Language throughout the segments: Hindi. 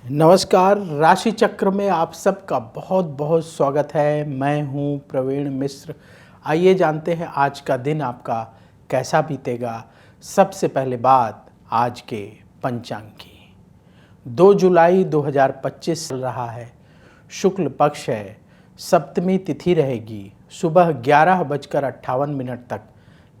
नमस्कार। राशि चक्र में आप सबका बहुत बहुत स्वागत है। मैं हूं प्रवीण मिश्र। आइए जानते हैं आज का दिन आपका कैसा बीतेगा। सबसे पहले बात आज के पंचांग की। 2 जुलाई 2025 चल रहा है। शुक्ल पक्ष है। सप्तमी तिथि रहेगी सुबह 11:58 तक।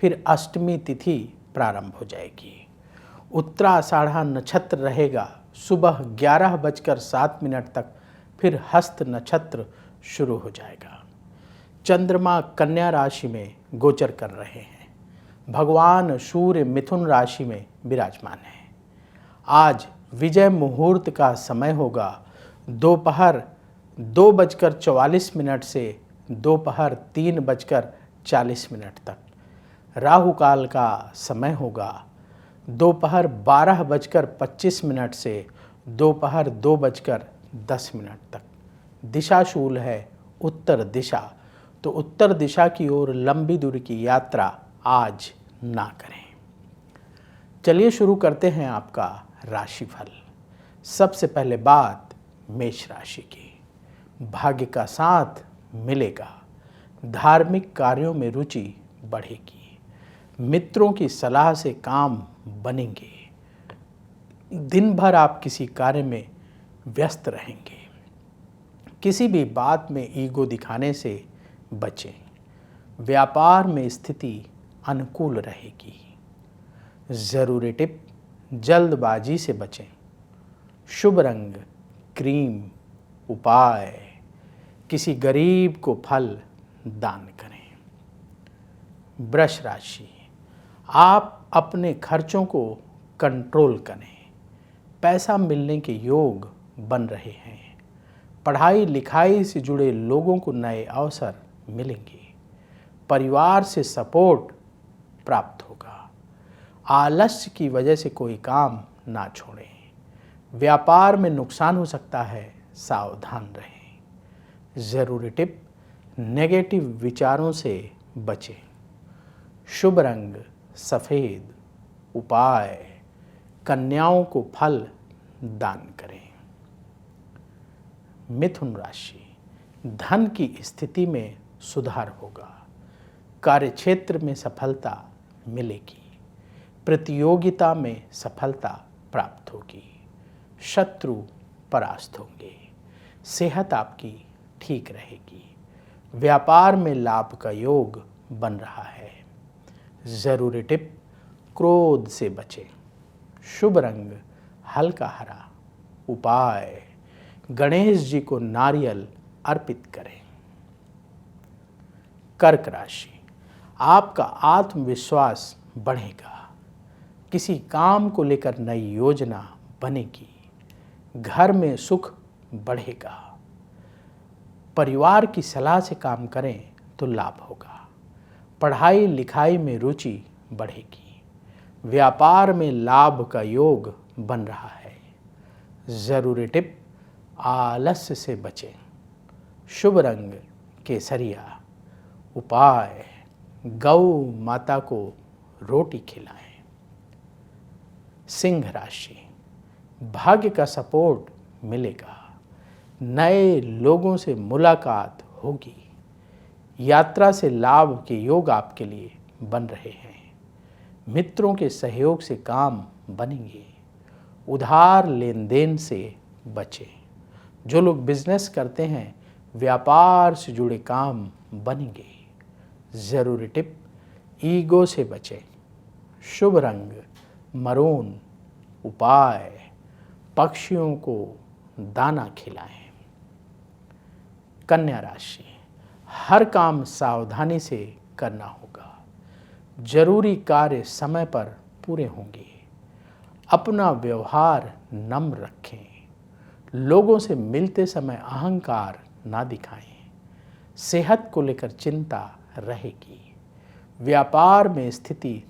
फिर अष्टमी तिथि प्रारंभ हो जाएगी। उत्तराषाढ़ा नक्षत्र रहेगा सुबह 11:07 तक। फिर हस्त नक्षत्र शुरू हो जाएगा। चंद्रमा कन्या राशि में गोचर कर रहे हैं। भगवान सूर्य मिथुन राशि में विराजमान है। आज विजय मुहूर्त का समय होगा दोपहर 2:44 से दोपहर 3:40 तक। राहु काल का समय होगा दोपहर 12:25 से दोपहर 2:10 तक। दिशा शूल है उत्तर दिशा, तो उत्तर दिशा की ओर लंबी दूरी की यात्रा आज ना करें। चलिए शुरू करते हैं आपका राशिफल। सबसे पहले बात मेष राशि की। भाग्य का साथ मिलेगा। धार्मिक कार्यों में रुचि बढ़ेगी। मित्रों की सलाह से काम बनेंगे। दिन भर आप किसी कार्य में व्यस्त रहेंगे। किसी भी बात में ईगो दिखाने से बचें। व्यापार में स्थिति अनुकूल रहेगी। ज़रूरी टिप, जल्दबाजी से बचें। शुभ रंग क्रीम। उपाय, किसी गरीब को फल दान करें। वृष राशि, आप अपने खर्चों को कंट्रोल करें। पैसा मिलने के योग बन रहे हैं। पढ़ाई लिखाई से जुड़े लोगों को नए अवसर मिलेंगे। परिवार से सपोर्ट प्राप्त होगा। आलस्य की वजह से कोई काम ना छोड़ें। व्यापार में नुकसान हो सकता है, सावधान रहें। ज़रूरी टिप, नेगेटिव विचारों से बचें। शुभ रंग सफ़ेद। उपाय, कन्याओं को फल दान करें। मिथुन राशि, धन की स्थिति में सुधार होगा। कार्यक्षेत्र में सफलता मिलेगी। प्रतियोगिता में सफलता प्राप्त होगी। शत्रु परास्त होंगे। सेहत आपकी ठीक रहेगी। व्यापार में लाभ का योग बन रहा है। ज़रूरी टिप, क्रोध से बचें। शुभ रंग हल्का हरा। उपाय, गणेश जी को नारियल अर्पित करें। कर्क राशि, आपका आत्मविश्वास बढ़ेगा। किसी काम को लेकर नई योजना बनेगी। घर में सुख बढ़ेगा। परिवार की सलाह से काम करें तो लाभ होगा। पढ़ाई लिखाई में रुचि बढ़ेगी। व्यापार में लाभ का योग बन रहा है। ज़रूरी टिप, आलस्य से बचें। शुभ रंग केसरिया। उपाय, गौ माता को रोटी खिलाएं। सिंह राशि, भाग्य का सपोर्ट मिलेगा। नए लोगों से मुलाकात होगी। यात्रा से लाभ के योग आपके लिए बन रहे हैं। मित्रों के सहयोग से काम बनेंगे। उधार लेन देन से बचें। जो लोग बिजनेस करते हैं, व्यापार से जुड़े काम बनेंगे। ज़रूरी टिप, ईगो से बचें। शुभ रंग मरून। उपाय, पक्षियों को दाना खिलाएं। कन्या राशि, हर काम सावधानी से करना होगा। जरूरी कार्य समय पर पूरे होंगे। अपना व्यवहार नम्र रखें। लोगों से मिलते समय अहंकार ना दिखाएं। सेहत को लेकर चिंता रहेगी। व्यापार में स्थिति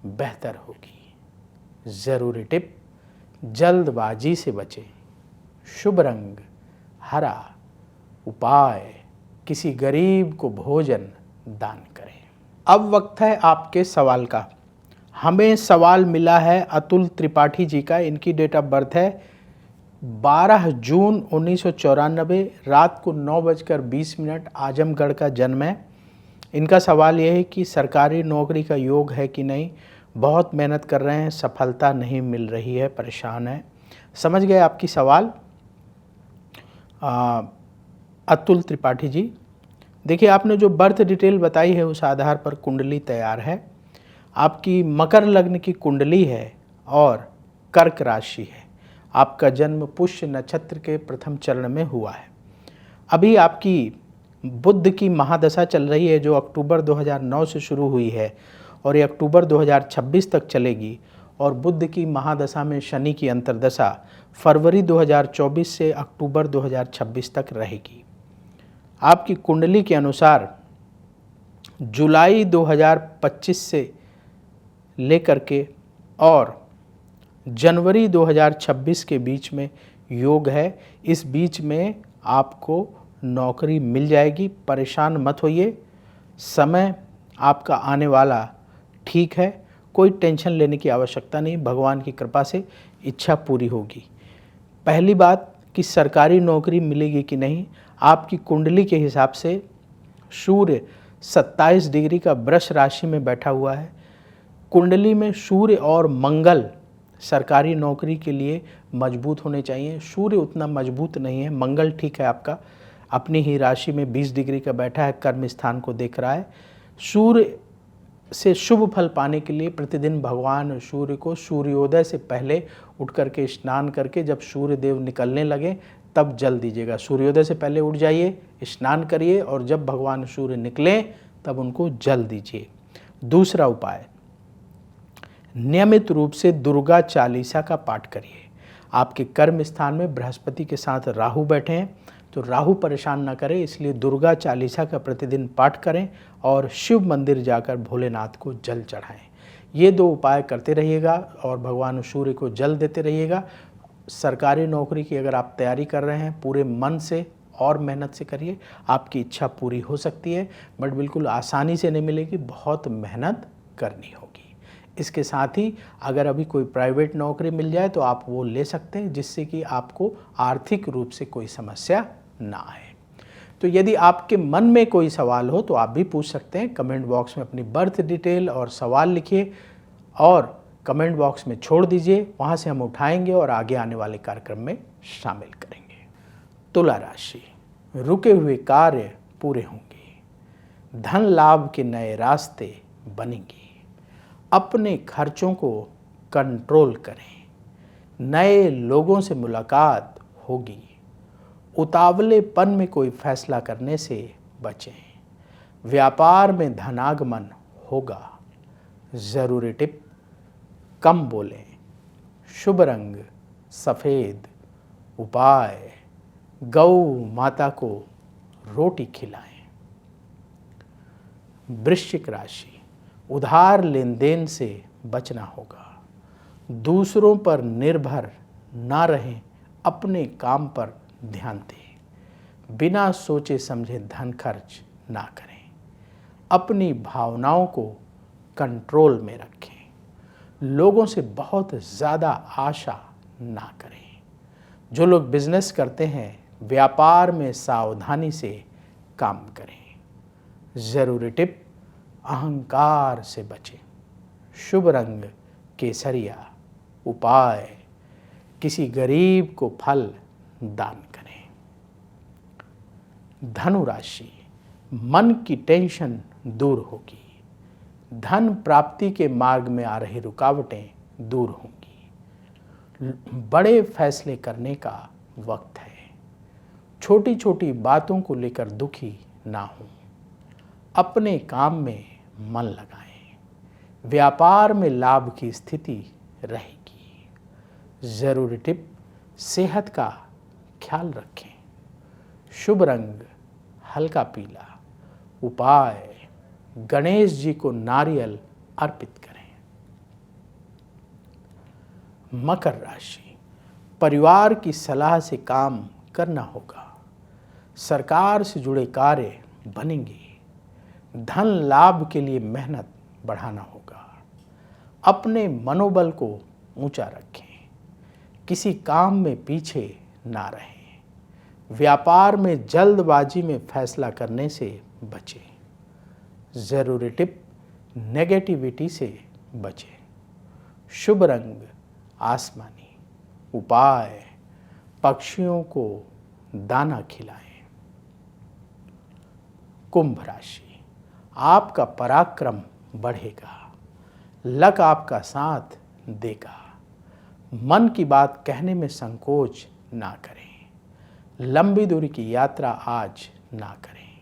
बेहतर होगी। ज़रूरी टिप, जल्दबाजी से बचें। शुभ रंग हरा। उपाय, किसी गरीब को भोजन दान करें। अब वक्त है आपके सवाल का। हमें सवाल मिला है अतुल त्रिपाठी जी का। इनकी डेट ऑफ बर्थ है 12 जून 1994 रात को 9:20 आजमगढ़ का जन्म है। इनका सवाल यह है कि सरकारी नौकरी का योग है कि नहीं, बहुत मेहनत कर रहे हैं, सफलता नहीं मिल रही है, परेशान है। समझ गए आपकी सवाल अतुल त्रिपाठी जी। देखिए, आपने जो बर्थ डिटेल बताई है उस आधार पर कुंडली तैयार है। आपकी मकर लग्न की कुंडली है और कर्क राशि है। आपका जन्म पुष्य नक्षत्र के प्रथम चरण में हुआ है। अभी आपकी बुध की महादशा चल रही है जो अक्टूबर 2009 से शुरू हुई है और ये अक्टूबर 2026 तक चलेगी। और बुध की महादशा में शनि की अंतर्दशा फरवरी 2024 से अक्टूबर 2026 तक रहेगी। आपकी कुंडली के अनुसार जुलाई 2025 से लेकर के और जनवरी 2026 के बीच में योग है। इस बीच में आपको नौकरी मिल जाएगी, परेशान मत होइए। समय आपका आने वाला ठीक है, कोई टेंशन लेने की आवश्यकता नहीं, भगवान की कृपा से इच्छा पूरी होगी। पहली बात कि सरकारी नौकरी मिलेगी कि नहीं, आपकी कुंडली के हिसाब से सूर्य 27 डिग्री का वृष राशि में बैठा हुआ है। कुंडली में सूर्य और मंगल सरकारी नौकरी के लिए मजबूत होने चाहिए। सूर्य उतना मजबूत नहीं है, मंगल ठीक है आपका, अपनी ही राशि में 20 डिग्री का बैठा है, कर्म स्थान को देख रहा है। सूर्य से शुभ फल पाने के लिए प्रतिदिन भगवान सूर्य को सूर्योदय से पहले उठ करके स्नान करके जब सूर्य देव निकलने लगे तब जल दीजिएगा। सूर्योदय से पहले उठ जाइए, स्नान करिए और जब भगवान सूर्य निकलें तब उनको जल दीजिए। दूसरा उपाय, नियमित रूप से दुर्गा चालीसा का पाठ करिए। आपके कर्म स्थान में बृहस्पति के साथ राहु बैठे हैं तो राहु परेशान ना करे, इसलिए दुर्गा चालीसा का प्रतिदिन पाठ करें और शिव मंदिर जाकर भोलेनाथ को जल चढ़ाएं। ये दो उपाय करते रहिएगा और भगवान सूर्य को जल देते रहिएगा। सरकारी नौकरी की अगर आप तैयारी कर रहे हैं पूरे मन से और मेहनत से करिए, आपकी इच्छा पूरी हो सकती है, बट बिल्कुल आसानी से नहीं मिलेगी, बहुत मेहनत करनी होगी। इसके साथ ही अगर अभी कोई प्राइवेट नौकरी मिल जाए तो आप वो ले सकते हैं जिससे कि आपको आर्थिक रूप से कोई समस्या ना आए। तो यदि आपके मन में कोई सवाल हो तो आप भी पूछ सकते हैं। कमेंट बॉक्स में अपनी बर्थ डिटेल और सवाल लिखिए और कमेंट बॉक्स में छोड़ दीजिए, वहाँ से हम उठाएंगे और आगे आने वाले कार्यक्रम में शामिल करेंगे। तुला राशि, रुके हुए कार्य पूरे होंगे, धन लाभ के नए रास्ते बनेंगे, अपने खर्चों को कंट्रोल करें, नए लोगों से मुलाकात होगी, उतावलेपन में कोई फैसला करने से बचें, व्यापार में धनागमन होगा, ज़रूरी टिप कम बोलें, शुभ रंग सफ़ेद, उपाय गौ माता को रोटी खिलाएं। वृश्चिक राशि, उधार लेन देन से बचना होगा, दूसरों पर निर्भर ना रहें, अपने काम पर ध्यान दें, बिना सोचे समझे धन खर्च ना करें, अपनी भावनाओं को कंट्रोल में रखें, लोगों से बहुत ज़्यादा आशा ना करें। जो लोग बिजनेस करते हैं व्यापार में सावधानी से काम करें। ज़रूरी टिप अहंकार से बचें, शुभ रंग केसरिया, उपाय किसी गरीब को फल दान करें। धनु राशि, मन की टेंशन दूर होगी, धन प्राप्ति के मार्ग में आ रही रुकावटें दूर होंगी, बड़े फैसले करने का वक्त है, छोटी छोटी बातों को लेकर दुखी ना हो, अपने काम में मन लगाएं, व्यापार में लाभ की स्थिति रहेगी। ज़रूरी टिप सेहत का ख्याल रखें, शुभ रंग हल्का पीला, उपाय गणेश जी को नारियल अर्पित करें। मकर राशि, परिवार की सलाह से काम करना होगा, सरकार से जुड़े कार्य बनेंगे, धन लाभ के लिए मेहनत बढ़ाना होगा, अपने मनोबल को ऊंचा रखें, किसी काम में पीछे ना रहें। व्यापार में जल्दबाजी में फैसला करने से बचें। ज़रूरी टिप, नेगेटिविटी से बचें। शुभ रंग आसमानी। उपाय, पक्षियों को दाना खिलाएं। कुंभ राशि, आपका पराक्रम बढ़ेगा। लक आपका साथ देगा। मन की बात कहने में संकोच ना करें। लंबी दूरी की यात्रा आज ना करें।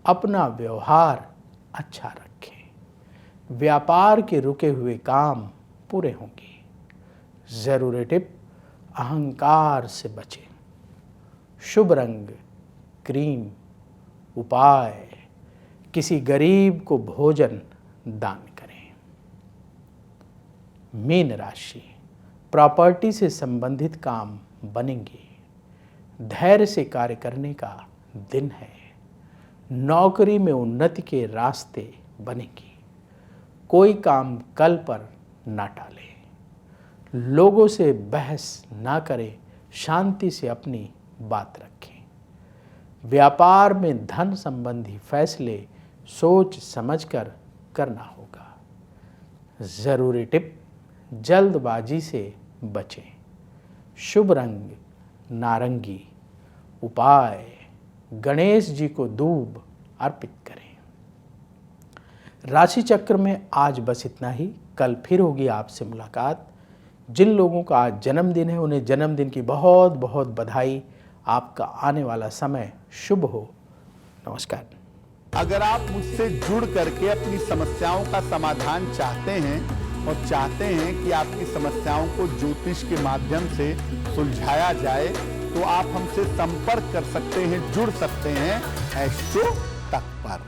अपना व्यवहार अच्छा रखें। व्यापार के रुके हुए काम पूरे होंगे। ज़रूरी टिप, अहंकार से बचें। शुभ रंग क्रीम। उपाय, किसी गरीब को भोजन दान करें। मीन राशि, प्रॉपर्टी से संबंधित काम बनेंगे। धैर्य से कार्य करने का दिन है। नौकरी में उन्नति के रास्ते बनेंगे। कोई काम कल पर ना टालें। लोगों से बहस ना करें। शांति से अपनी बात रखें। व्यापार में धन संबंधी फैसले सोच समझकर करना होगा। ज़रूरी टिप, जल्दबाजी से बचें। शुभ रंग नारंगी। उपाय, गणेश जी को दूब अर्पित करें। राशि चक्र में आज बस इतना ही। कल फिर होगी आपसे मुलाकात। जिन लोगों का आज जन्मदिन है उन्हें जन्मदिन की बहुत बहुत बधाई। आपका आने वाला समय शुभ हो। नमस्कार। अगर आप मुझसे जुड़ करके अपनी समस्याओं का समाधान चाहते हैं और चाहते हैं कि आपकी समस्याओं को ज्योतिष के माध्यम से सुलझाया जाए, तो आप हमसे संपर्क कर सकते हैं, जुड़ सकते हैं एस्ट्रो तक पर।